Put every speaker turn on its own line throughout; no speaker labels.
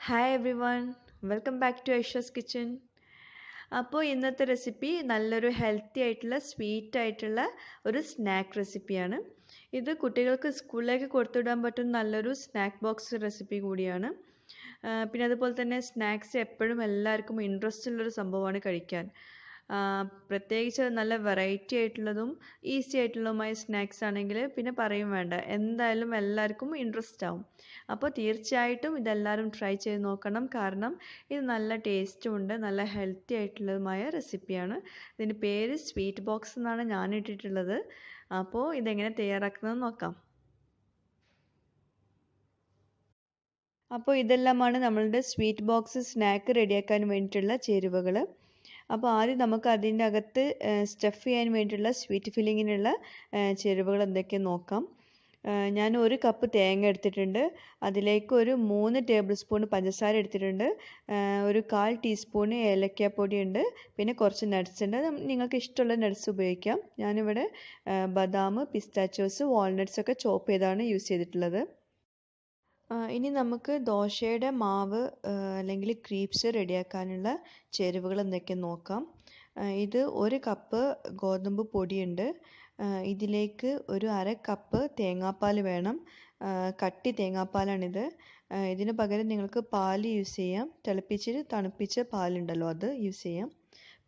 Hi everyone welcome back to Aisha's kitchen. അപ്പോൾ ഇന്നത്തെ recipe നല്ലൊരു ഹെൽത്തി ആയിട്ടുള്ള സ്വീറ്റ് ആയിട്ടുള്ള ഒരു സ്നാക്ക് റെസിപ്പിയാണ്. ഇത് കുട്ടികൾക്ക് സ്കൂളിലേക്ക് കൊടുത്തുവിടാൻ പറ്റുന്ന നല്ലൊരു സ്നാക്ക് ബോക്സ് റെസിപ്പി കൂടിയാണ്. പിന്നെ അതുപോലെ തന്നെ സ്നാക്സ് എപ്പോഴും എല്ലാവർക്കും ഇൻട്രസ്റ്റ് ഉള്ളൊരു സംഭവമാണ് കഴിക്കാൻ. പ്രത്യേകിച്ച് നല്ല വെറൈറ്റി ആയിട്ടുള്ളതും ഈസി ആയിട്ടുള്ളതുമായ സ്നാക്സ് ആണെങ്കിൽ പിന്നെ പറയും വേണ്ട, എന്തായാലും എല്ലാവർക്കും ഇൻട്രസ്റ്റ് ആവും. അപ്പോൾ തീർച്ചയായിട്ടും ഇതെല്ലാവരും ട്രൈ ചെയ്ത് നോക്കണം. കാരണം ഇത് നല്ല ടേസ്റ്റും ഉണ്ട്, നല്ല ഹെൽത്തി ആയിട്ടുള്ളതുമായ റെസിപ്പിയാണ്. ഇതിൻ്റെ പേര് സ്വീറ്റ് ബോക്സ് എന്നാണ് ഞാൻ ഇട്ടിട്ടുള്ളത്. അപ്പോൾ ഇതെങ്ങനെ തയ്യാറാക്കുന്നത് നോക്കാം. അപ്പോൾ ഇതെല്ലാമാണ് നമ്മളുടെ സ്വീറ്റ് ബോക്സ് സ്നാക്ക് റെഡിയാക്കാൻ വേണ്ടിയിട്ടുള്ള ചേരുവകൾ. അപ്പോൾ ആദ്യം നമുക്ക് അതിൻ്റെ അകത്ത് സ്റ്റഫ് ചെയ്യാൻ വേണ്ടിയിട്ടുള്ള സ്വീറ്റ് ഫില്ലിങ്ങിനുള്ള ചേരുവകൾ എന്തൊക്കെയെന്ന് നോക്കാം. ഞാൻ 1 കപ്പ് തേങ്ങ എടുത്തിട്ടുണ്ട്. അതിലേക്ക് ഒരു 3 ടേബിൾ സ്പൂൺ പഞ്ചസാര എടുത്തിട്ടുണ്ട്. ഒരു 1/4 ടീസ്പൂൺ ഏലക്കാപ്പൊടി ഉണ്ട്. പിന്നെ കുറച്ച് നട്ട്സ് ഉണ്ട്. നിങ്ങൾക്ക് ഇഷ്ടമുള്ള നട്ട്സ് ഉപയോഗിക്കാം. ഞാനിവിടെ ബദാം, പിസ്താച്ചോസ്, വാൾനട്ട്സ് ഒക്കെ ചോപ്പ് ചെയ്താണ് യൂസ് ചെയ്തിട്ടുള്ളത്. ഇനി നമുക്ക് ദോശയുടെ മാവ് അല്ലെങ്കിൽ ക്രീപ്സ് റെഡിയാക്കാനുള്ള ചേരുവകൾ എന്തൊക്കെയെന്ന് നോക്കാം. ഇത് 1 കപ്പ് ഗോതമ്പ് പൊടിയുണ്ട്. ഇതിലേക്ക് ഒരു 1/2 കപ്പ് തേങ്ങാപ്പാൽ വേണം. കട്ടി തേങ്ങാപ്പാലാണിത്. ഇതിന് പകരം നിങ്ങൾക്ക് പാൽ യൂസ് ചെയ്യാം. തിളപ്പിച്ചിട്ട് തണുപ്പിച്ച പാലുണ്ടല്ലോ, അത് യൂസ് ചെയ്യാം.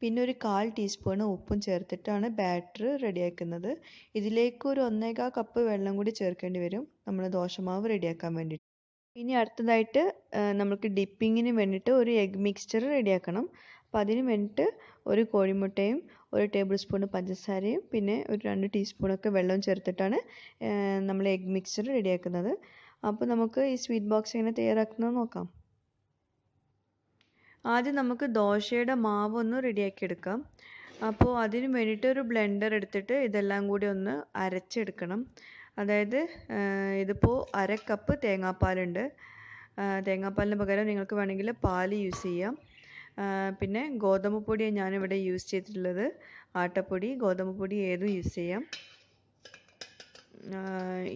പിന്നെ ഒരു 1/4 ടീസ്പൂൺ ഉപ്പും ചേർത്തിട്ടാണ് ബാറ്റർ റെഡിയാക്കുന്നത്. ഇതിലേക്ക് ഒരു 1.25 കപ്പ് വെള്ളം കൂടി ചേർക്കേണ്ടി വരും നമ്മൾ ദോശമാവ് റെഡിയാക്കാൻ വേണ്ടിയിട്ട്. ഇനി അടുത്തതായിട്ട് നമുക്ക് ഡിപ്പിങ്ങിന് വേണ്ടിയിട്ട് ഒരു എഗ് മിക്സ്ചർ റെഡിയാക്കണം. അപ്പോൾ അതിന് വേണ്ടിയിട്ട് ഒരു കോഴിമുട്ടയും 1 ടേബിൾ സ്പൂൺ പഞ്ചസാരയും പിന്നെ ഒരു 2 ടീസ്പൂണൊക്കെ വെള്ളവും ചേർത്തിട്ടാണ് നമ്മൾ എഗ് മിക്സ്ചർ റെഡിയാക്കുന്നത്. അപ്പോൾ നമുക്ക് ഈ സ്വീറ്റ് ബോക്സ് എങ്ങനെ തയ്യാറാക്കുന്നത് നോക്കാം. ആദ്യം നമുക്ക് ദോശയുടെ മാവ് ഒന്ന് റെഡിയാക്കി എടുക്കാം. അപ്പോൾ അതിന് വേണ്ടിയിട്ട് ഒരു ബ്ലെൻഡർ എടുത്തിട്ട് ഇതെല്ലാം കൂടി ഒന്ന് അരച്ചെടുക്കണം. അതായത് ഇതിപ്പോൾ 1/2 കപ്പ് തേങ്ങാപ്പാലുണ്ട്. തേങ്ങാപ്പാലിന് പകരം നിങ്ങൾക്ക് വേണമെങ്കിൽ പാൽ യൂസ് ചെയ്യാം. പിന്നെ ഗോതമ്പ് പൊടിയാണ് ഞാനിവിടെ യൂസ് ചെയ്തിട്ടുള്ളത്. ആട്ടപ്പൊടി, ഗോതമ്പ് പൊടി ഏതും യൂസ് ചെയ്യാം.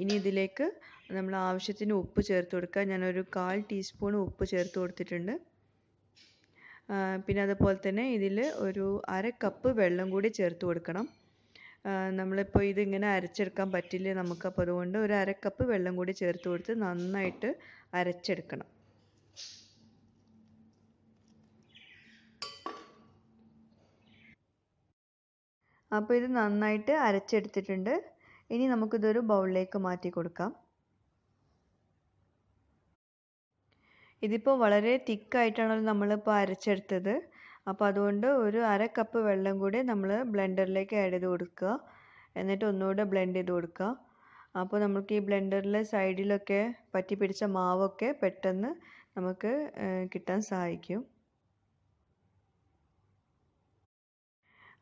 ഇനി ഇതിലേക്ക് നമ്മൾ ആവശ്യത്തിന് ഉപ്പ് ചേർത്ത് കൊടുക്കുക. ഞാനൊരു 1/4 ടീസ്പൂൺ ഉപ്പ് ചേർത്ത് കൊടുത്തിട്ടുണ്ട്. പിന്നെ അതുപോലെ തന്നെ ഇതിൽ ഒരു 1/2 കപ്പ് വെള്ളം കൂടി ചേർത്ത് കൊടുക്കണം. നമ്മളിപ്പോൾ ഇതിങ്ങനെ അരച്ചെടുക്കാൻ പറ്റില്ല നമുക്ക്. അപ്പോൾ അതുകൊണ്ട് ഒരു 1/2 കപ്പ് വെള്ളം കൂടി ചേർത്ത് കൊടുത്ത് നന്നായിട്ട് അരച്ചെടുക്കണം. അപ്പോൾ ഇത് നന്നായിട്ട് അരച്ചെടുത്തിട്ടുണ്ട്. ഇനി നമുക്കിതൊരു ബൗളിലേക്ക് മാറ്റി കൊടുക്കാം. ഇതിപ്പോൾ വളരെ തിക്കായിട്ടാണല്ലോ നമ്മളിപ്പോൾ അരച്ചെടുത്തത്. അപ്പോൾ അതുകൊണ്ട് ഒരു 1/2 കപ്പ് വെള്ളം കൂടി നമ്മൾ ബ്ലെൻഡറിലേക്ക് ആഡ് ചെയ്ത് കൊടുക്കുക. എന്നിട്ട് ഒന്നുകൂടെ ബ്ലെൻഡ് ചെയ്ത് കൊടുക്കുക. അപ്പോൾ നമുക്ക് ഈ ബ്ലെൻഡറിലെ സൈഡിലൊക്കെ പറ്റി പിടിച്ച മാവൊക്കെ പെട്ടെന്ന് നമുക്ക് കിട്ടാൻ സഹായിക്കും.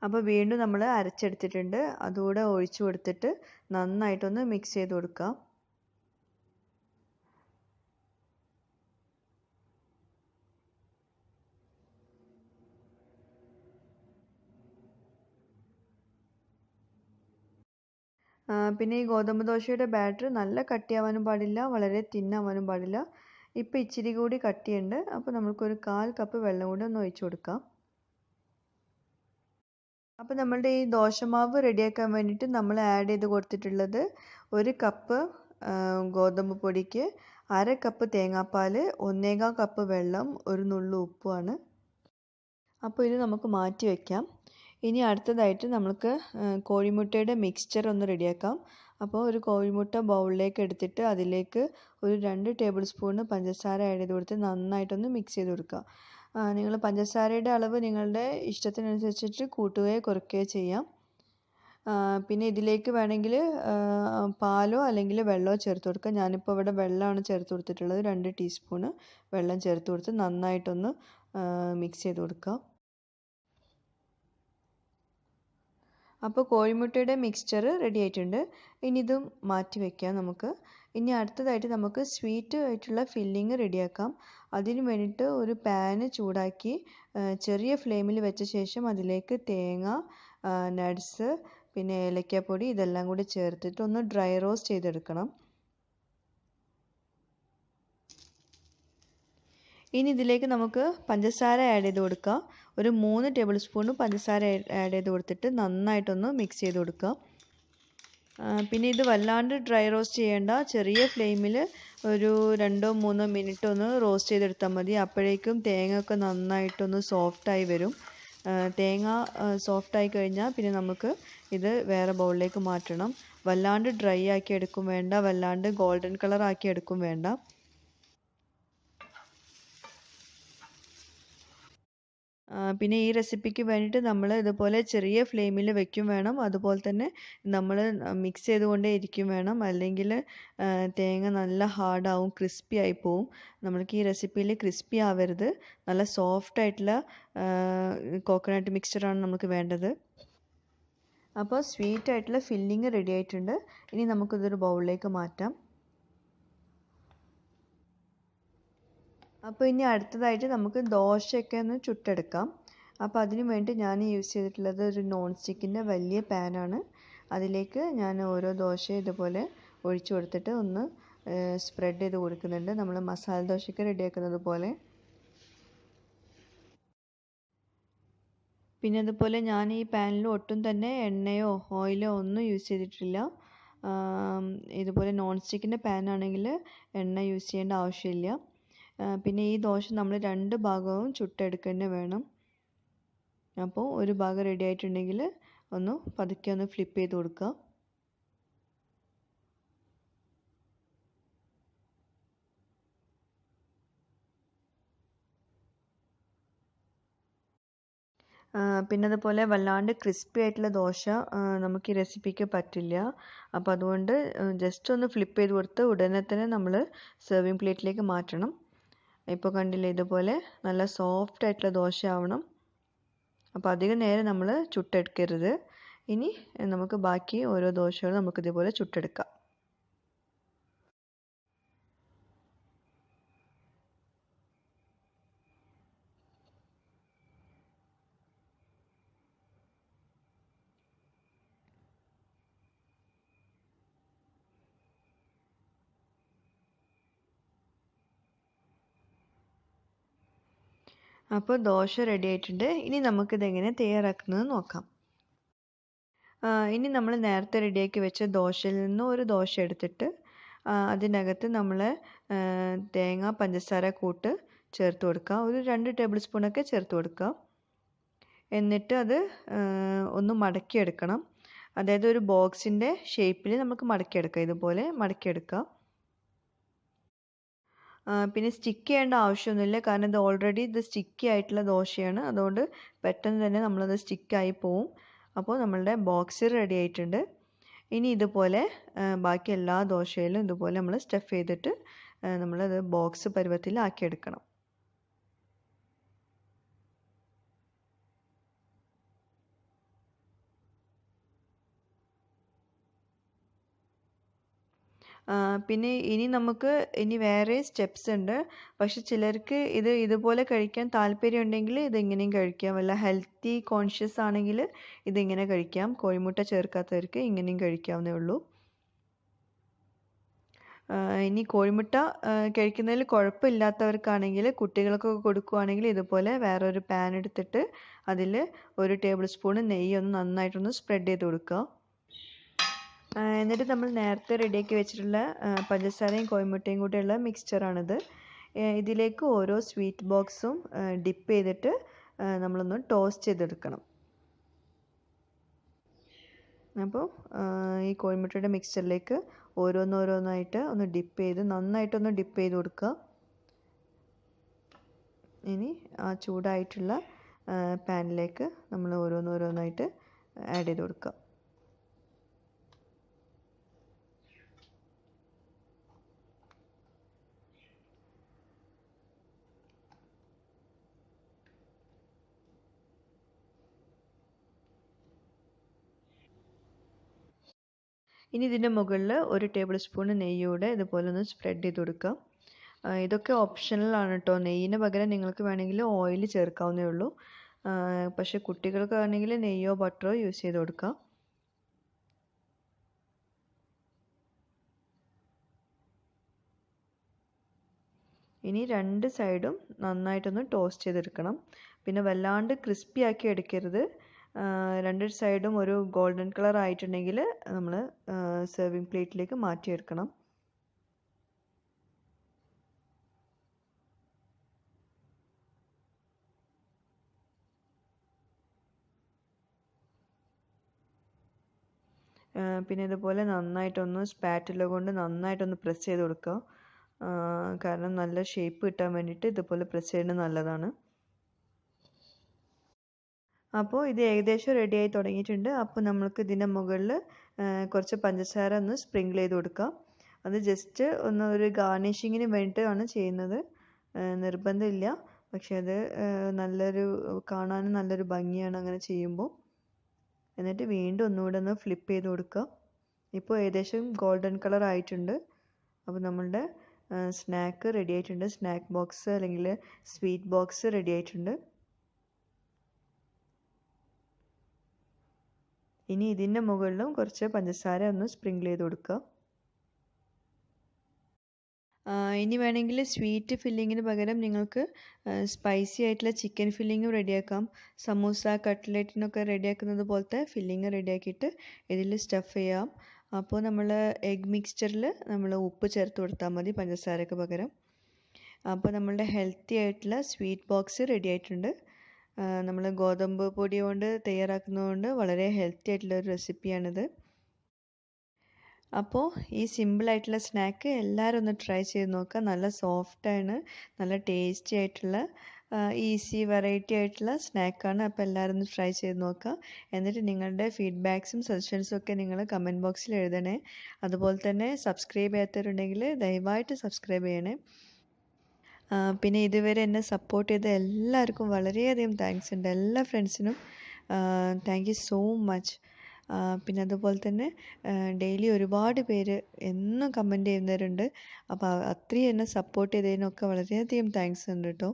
അപ്പോൾ വീണ്ടും നമ്മൾ അരച്ചെടുത്തിട്ടുണ്ട്. അതുകൂടെ ഒഴിച്ചു കൊടുത്തിട്ട് നന്നായിട്ടൊന്ന് മിക്സ് ചെയ്ത് കൊടുക്കാം. പിന്നെ ഈ ഗോതമ്പ് ദോശയുടെ ബാറ്റർ നല്ല കട്ടിയാവാനും പാടില്ല, വളരെ തിന്നാവാനും പാടില്ല. ഇപ്പോൾ ഇച്ചിരി കൂടി കട്ടിയുണ്ട്. അപ്പോൾ നമുക്കൊരു 1/4 കപ്പ് വെള്ളം കൂടി ഒന്ന് ഒഴിച്ചു കൊടുക്കാം. അപ്പോൾ നമ്മളുടെ ഈ ദോശമാവ് റെഡിയാക്കാൻ വേണ്ടിയിട്ട് നമ്മൾ ആഡ് ചെയ്ത് കൊടുത്തിട്ടുള്ളത് 1 കപ്പ് ഗോതമ്പ് പൊടിക്ക് 1/2 കപ്പ് തേങ്ങാപ്പാൽ, 1.25 കപ്പ് വെള്ളം, ഒരു നുള്ളു ഉപ്പുമാണ്. അപ്പോൾ ഇത് നമുക്ക് മാറ്റി വയ്ക്കാം. ഇനി അടുത്തതായിട്ട് നമുക്ക് കോഴിമുട്ടയുടെ മിക്സ്ചർ ഒന്ന് റെഡിയാക്കാം. അപ്പോൾ ഒരു കോഴിമുട്ട ബൗളിലേക്ക് എടുത്തിട്ട് അതിലേക്ക് ഒരു 2 ടേബിൾ സ്പൂൺ പഞ്ചസാര ആഡ് ചെയ്ത് കൊടുത്ത് നന്നായിട്ടൊന്ന് മിക്സ് ചെയ്ത് കൊടുക്കുക. നിങ്ങൾ പഞ്ചസാരയുടെ അളവ് നിങ്ങളുടെ ഇഷ്ടത്തിനനുസരിച്ചിട്ട് കൂട്ടുകയോ കുറയ്ക്കുകയോ ചെയ്യാം. പിന്നെ ഇതിലേക്ക് വേണമെങ്കിൽ പാലോ അല്ലെങ്കിൽ വെള്ളമോ ചേർത്ത് കൊടുക്കുക. ഞാനിപ്പോൾ ഇവിടെ വെള്ളമാണ് ചേർത്ത് കൊടുത്തിട്ടുള്ളത്. 2 ടീസ്പൂൺ വെള്ളം ചേർത്ത് കൊടുത്ത് നന്നായിട്ടൊന്ന് മിക്സ് ചെയ്ത് കൊടുക്കുക. അപ്പോൾ കോഴിമുട്ടയുടെ മിക്സ്ചർ റെഡി ആയിട്ടുണ്ട്. ഇനി ഇതും മാറ്റി വയ്ക്കാം നമുക്ക്. ഇനി അടുത്തതായിട്ട് നമുക്ക് സ്വീറ്റ് ആയിട്ടുള്ള ഫില്ലിങ് റെഡിയാക്കാം. അതിന് വേണ്ടിയിട്ട് ഒരു പാന് ചൂടാക്കി ചെറിയ ഫ്ലെയിമിൽ വെച്ച ശേഷം അതിലേക്ക് തേങ്ങ, നട്ട്സ്, പിന്നെ ഏലക്കാപ്പൊടി ഇതെല്ലാം കൂടി ചേർത്തിട്ട് ഒന്ന് ഡ്രൈ റോസ്റ്റ് ചെയ്തെടുക്കണം. ഇനി ഇതിലേക്ക് നമുക്ക് പഞ്ചസാര ആഡ് ചെയ്ത് കൊടുക്കാം. ഒരു 3 ടേബിൾ സ്പൂൺ പഞ്ചസാര ആഡ് ചെയ്ത് കൊടുത്തിട്ട് നന്നായിട്ടൊന്ന് മിക്സ് ചെയ്ത് കൊടുക്കാം. പിന്നെ ഇത് വല്ലാണ്ട് ഡ്രൈ റോസ്റ്റ് ചെയ്യേണ്ട, ചെറിയ ഫ്ലെയിമിൽ ഒരു 2-3 മിനിറ്റ് ഒന്ന് റോസ്റ്റ് ചെയ്തെടുത്താൽ മതി. അപ്പോഴേക്കും തേങ്ങ ഒക്കെ നന്നായിട്ടൊന്ന് സോഫ്റ്റായി വരും. തേങ്ങ സോഫ്റ്റായി കഴിഞ്ഞാൽ പിന്നെ നമുക്ക് ഇത് വേറെ ബൗളിലേക്ക് മാറ്റണം. വല്ലാണ്ട് ഡ്രൈ ആക്കി എടുക്കും വേണ്ട, വല്ലാണ്ട് ഗോൾഡൻ കളർ ആക്കി എടുക്കും വേണ്ട. പിന്നെ ഈ റെസിപ്പിക്ക് വേണ്ടിയിട്ട് നമ്മൾ ഇതുപോലെ ചെറിയ ഫ്ലെയിമിൽ വെക്കും വേണം. അതുപോലെ തന്നെ നമ്മൾ മിക്സ് ചെയ്തുകൊണ്ടേ ഇരിക്കും വേണം. അല്ലെങ്കിൽ തേങ്ങ നല്ല ഹാർഡാവും, ക്രിസ്പി ആയി പോവും. നമ്മൾക്ക് ഈ റെസിപ്പിയിൽ ക്രിസ്പി ആവരുത്, നല്ല സോഫ്റ്റ് ആയിട്ടുള്ള കോക്കനട്ട് മിക്സ്ചറാണ് നമുക്ക് വേണ്ടത്. അപ്പോൾ സ്വീറ്റ് ആയിട്ടുള്ള ഫില്ലിങ് റെഡി ആയിട്ടുണ്ട്. ഇനി നമുക്കിതൊരു ബൗളിലേക്ക് മാറ്റാം. അപ്പോൾ ഇനി അടുത്തതായിട്ട് നമുക്ക് ദോശയൊക്കെ ഒന്ന് ചുട്ടെടുക്കാം. അപ്പോൾ അതിന് വേണ്ടി ഞാൻ യൂസ് ചെയ്തിട്ടുള്ളത് ഒരു നോൺ സ്റ്റിക്കിൻ്റെ വലിയ പാനാണ്. അതിലേക്ക് ഞാൻ ഓരോ ദോശ ഇതുപോലെ ഒഴിച്ചു കൊടുത്തിട്ട് ഒന്ന് സ്പ്രെഡ് ചെയ്ത് കൊടുക്കുന്നുണ്ട്, നമ്മൾ മസാല ദോശയ്ക്ക് റെഡിയാക്കുന്നത് പോലെ. പിന്നെ അതുപോലെ ഞാൻ ഈ പാനിൽ ഒട്ടും തന്നെ എണ്ണയോ ഓയിലോ ഒന്നും യൂസ് ചെയ്തിട്ടില്ല. ഇതുപോലെ നോൺ സ്റ്റിക്കിൻ്റെ പാൻ ആണെങ്കിൽ എണ്ണ യൂസ് ചെയ്യേണ്ട ആവശ്യമില്ല. പിന്നെ ഈ ദോശ നമ്മൾ 2 ഭാഗവും ചുട്ടെടുക്കുക തന്നെ വേണം. അപ്പോൾ ഒരു ഭാഗം റെഡി ആയിട്ടുണ്ടെങ്കിൽ ഒന്ന് പതുക്കെ ഒന്ന് ഫ്ലിപ്പ് ചെയ്ത് കൊടുക്കുക. പിന്നെ അതുപോലെ വല്ലാണ്ട് ക്രിസ്പി ആയിട്ടുള്ള ദോശ നമുക്ക് ഈ റെസിപ്പിക്ക് പറ്റില്ല. അപ്പോൾ അതുകൊണ്ട് ജസ്റ്റ് ഒന്ന് ഫ്ലിപ്പ് ചെയ്ത് കൊടുത്ത് ഉടനെ തന്നെ നമ്മൾ സെർവിങ് പ്ലേറ്റിലേക്ക് മാറ്റണം. ഇപ്പോൾ കണ്ടില്ലേ, ഇതുപോലെ നല്ല സോഫ്റ്റ് ആയിട്ടുള്ള ദോശ ആവണം. അപ്പോൾ അധികം നേരം നമ്മൾ ചുട്ടെടുക്കരുത്. ഇനി നമുക്ക് ബാക്കി ഓരോ ദോശകളും നമുക്ക് ഇതുപോലെ ചുട്ടെടുക്കാം. അപ്പോൾ ദോശ റെഡി ആയിട്ടുണ്ട്. ഇനി നമുക്കിതെങ്ങനെ തയ്യാറാക്കുന്നത് നോക്കാം. ഇനി നമ്മൾ നേരത്തെ റെഡിയാക്കി വെച്ച ദോശയിൽ നിന്ന് ഒരു ദോശ എടുത്തിട്ട് അതിനകത്ത് നമ്മൾ തേങ്ങ പഞ്ചസാര കൂട്ട് ചേർത്ത് കൊടുക്കുക. ഒരു 2 ടേബിൾ സ്പൂണൊക്കെ ചേർത്ത് കൊടുക്കുക. എന്നിട്ട് അത് ഒന്ന് മടക്കിയെടുക്കണം. അതായത് ഒരു ബോക്സിൻ്റെ ഷേപ്പിൽ നമുക്ക് മടക്കിയെടുക്കാം, ഇതുപോലെ മടക്കിയെടുക്കുക. പിന്നെ സ്റ്റിക്ക് ചെയ്യേണ്ട ആവശ്യമൊന്നുമില്ല, കാരണം ഇത് ഓൾറെഡി സ്റ്റിക്കി ആയിട്ടുള്ള ദോശയാണ്. അതുകൊണ്ട് പെട്ടെന്ന് തന്നെ നമ്മളത് സ്റ്റിക്കായി പോവും. അപ്പോൾ നമ്മളുടെ ബോക്സ് റെഡി ആയിട്ടുണ്ട്. ഇനി ഇതുപോലെ ബാക്കി എല്ലാ ദോശയിലും ഇതുപോലെ നമ്മൾ സ്റ്റഫ് ചെയ്തിട്ട് നമ്മളത് ബോക്സ് പരുവത്തിൽ ആക്കിയെടുക്കണം. പിന്നെ ഇനി വേറെ സ്റ്റെപ്സ് ഉണ്ട്. പക്ഷെ ചിലർക്ക് ഇതുപോലെ കഴിക്കാൻ താല്പര്യം ഉണ്ടെങ്കിൽ ഇതിങ്ങനെയും കഴിക്കാം. വല്ല ഹെൽത്തി കോൺഷ്യസ് ആണെങ്കിൽ ഇതിങ്ങനെ കഴിക്കാം. കോഴിമുട്ട ചേർക്കാത്തവർക്ക് ഇങ്ങനെയും കഴിക്കാവുന്നേ ഉള്ളൂ. ഇനി കോഴിമുട്ട കഴിക്കുന്നതിൽ കുഴപ്പമില്ലാത്തവർക്കാണെങ്കിൽ, കുട്ടികൾക്കൊക്കെ കൊടുക്കുകയാണെങ്കിൽ ഇതുപോലെ വേറൊരു പാൻ എടുത്തിട്ട് അതിൽ 1 ടേബിൾ സ്പൂൺ നെയ്യ് ഒന്ന് നന്നായിട്ടൊന്ന് സ്പ്രെഡ് ചെയ്ത് കൊടുക്കുക. എന്നിട്ട് നമ്മൾ നേരത്തെ റെഡിയാക്കി വെച്ചിട്ടുള്ള പഞ്ചസാരയും കോഴിമുട്ടയും കൂടെയുള്ള മിക്സ്ചറാണിത്. ഇതിലേക്ക് ഓരോ സ്വീറ്റ് ബോക്സും ഡിപ്പ് ചെയ്തിട്ട് നമ്മളൊന്ന് ടോസ്റ്റ് ചെയ്തെടുക്കണം. അപ്പോൾ ഈ കോഴിമുട്ടയുടെ മിക്സ്ചറിലേക്ക് ഓരോന്നോരോന്നായിട്ട് ഒന്ന് നന്നായിട്ടൊന്ന് ഡിപ്പ് ചെയ്ത് കൊടുക്കുക. ഇനി ആ ചൂടായിട്ടുള്ള പാനിലേക്ക് നമ്മൾ ഓരോന്നോരോന്നായിട്ട് ആഡ് ചെയ്ത് കൊടുക്കുക. ഇനി ഇതിൻ്റെ മുകളിൽ 1 ടേബിൾ സ്പൂൺ നെയ്യോടെ ഇതുപോലെ ഒന്ന് സ്പ്രെഡ് ചെയ്ത് കൊടുക്കുക. ഇതൊക്കെ ഓപ്ഷണൽ ആണ് കേട്ടോ. നെയ്യിന് പകരം നിങ്ങൾക്ക് വേണമെങ്കിൽ ഓയിൽ ചേർക്കാവുന്നേ ഉള്ളൂ. പക്ഷേ കുട്ടികൾക്ക് ആണെങ്കിൽ നെയ്യോ ബട്ടറോ യൂസ് ചെയ്ത് കൊടുക്കാം. ഇനി രണ്ട് സൈഡും നന്നായിട്ടൊന്ന് ടോസ്റ്റ് ചെയ്തെടുക്കണം. പിന്നെ വല്ലാണ്ട് ക്രിസ്പി ആക്കി എടുക്കരുത്. രണ്ട് സൈഡും ഒരു ഗോൾഡൻ കളർ ആയിട്ടുണ്ടെങ്കിൽ നമ്മൾ സെർവിങ് പ്ലേറ്റിലേക്ക് മാറ്റിയെടുക്കണം. പിന്നെ ഇതുപോലെ നന്നായിട്ടൊന്ന് സ്പാറ്റുല കൊണ്ട് നന്നായിട്ടൊന്ന് പ്രസ് ചെയ്ത് കൊടുക്കുക. കാരണം നല്ല ഷേപ്പ് കിട്ടാൻ വേണ്ടിയിട്ട് ഇതുപോലെ പ്രസ് ചെയ്യുന്നത് നല്ലതാണ്. അപ്പോൾ ഇത് ഏകദേശം റെഡി ആയി തുടങ്ങിയിട്ടുണ്ട്. അപ്പോൾ നമുക്ക് ഇതിൻ്റെ മുകളിൽ കുറച്ച് പഞ്ചസാര ഒന്ന് സ്പ്രിങ്കിൾ ചെയ്ത് കൊടുക്കാം. അത് ജസ്റ്റ് ഒന്ന് ഒരു ഗാർണിഷിങ്ങിന് വേണ്ടിയിട്ടാണ് ചെയ്യുന്നത്. നിർബന്ധമില്ല, പക്ഷെ അത് കാണാനും നല്ലൊരു ഭംഗിയാണ് അങ്ങനെ ചെയ്യുമ്പോൾ. എന്നിട്ട് വീണ്ടും ഒന്നുകൂടെ ഒന്ന് ഫ്ലിപ്പ് ചെയ്ത് കൊടുക്കുക. ഇപ്പോൾ ഏകദേശം ഗോൾഡൻ കളർ ആയിട്ടുണ്ട്. അപ്പോൾ നമ്മളുടെ സ്നാക്ക് റെഡി ആയിട്ടുണ്ട്. സ്നാക്ക് ബോക്സ് അല്ലെങ്കിൽ സ്വീറ്റ് ബോക്സ് റെഡി ആയിട്ടുണ്ട്. ഇനി ഇതിൻ്റെ മുകളിലും കുറച്ച് പഞ്ചസാര ഒന്ന് സ്പ്രിങ്കിൾ ചെയ്ത് കൊടുക്കുക. ഇനി വേണമെങ്കിൽ സ്വീറ്റ് ഫില്ലിങ്ങിന് പകരം നിങ്ങൾക്ക് സ്പൈസി ആയിട്ടുള്ള ചിക്കൻ ഫില്ലിങ്ങും റെഡിയാക്കാം. സമൂസ കട്ട്ലറ്റിനൊക്കെ റെഡിയാക്കുന്നത് പോലത്തെ ഫില്ലിങ് റെഡിയാക്കിയിട്ട് ഇതിൽ സ്റ്റഫ് ചെയ്യാം. അപ്പോൾ നമ്മൾ എഗ് മിക്സ്ചറിൽ നമ്മൾ ഉപ്പ് ചേർത്ത് കൊടുത്താൽ മതി പഞ്ചസാരക്ക് പകരം. അപ്പോൾ നമ്മളുടെ ഹെൽത്തി ആയിട്ടുള്ള സ്വീറ്റ് ബോക്സ് റെഡി ആയിട്ടുണ്ട്. നമ്മൾ ഗോതമ്പ് പൊടി കൊണ്ട് തയ്യാറാക്കുന്നതുകൊണ്ട് വളരെ ഹെൽത്തി ആയിട്ടുള്ള ഒരു റെസിപ്പിയാണിത്. അപ്പോൾ ഈ സിമ്പിളായിട്ടുള്ള സ്നാക്ക് എല്ലാവരും ഒന്ന് ട്രൈ ചെയ്ത് നോക്കുക. നല്ല സോഫ്റ്റാണ്, നല്ല ടേസ്റ്റി ആയിട്ടുള്ള ഈസി വെറൈറ്റി ആയിട്ടുള്ള സ്നാക്കാണ്. അപ്പോൾ എല്ലാവരും ഒന്ന് ട്രൈ ചെയ്ത് നോക്കുക. എന്നിട്ട് നിങ്ങളുടെ ഫീഡ്ബാക്സും സജഷൻസും ഒക്കെ നിങ്ങൾ കമൻറ്റ് ബോക്സിൽ എഴുതണേ. അതുപോലെ തന്നെ സബ്സ്ക്രൈബ് ചെയ്യാത്തവരുണ്ടെങ്കിൽ ദയവായിട്ട് സബ്സ്ക്രൈബ് ചെയ്യണേ. പിന്നെ ഇതുവരെ എന്നെ സപ്പോർട്ട് ചെയ്ത എല്ലാവർക്കും വളരെയധികം താങ്ക്സ് ഉണ്ട്. എല്ലാ ഫ്രണ്ട്സിനും താങ്ക് യു സോ മച്ച്. പിന്നെ അതുപോലെ തന്നെ ഡെയിലി ഒരുപാട് പേര് എന്നും കമൻറ്റ് ചെയ്യുന്നവരുണ്ട്. അപ്പോൾ അത്രയും എന്നെ സപ്പോർട്ട് ചെയ്തതിനൊക്കെ വളരെയധികം താങ്ക്സ് ഉണ്ട് കേട്ടോ.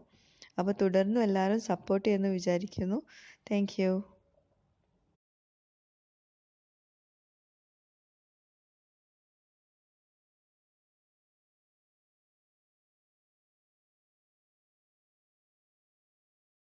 അപ്പോൾ തുടർന്നും എല്ലാവരും സപ്പോർട്ട് ചെയ്യുമെന്ന് വിചാരിക്കുന്നു. Thank you.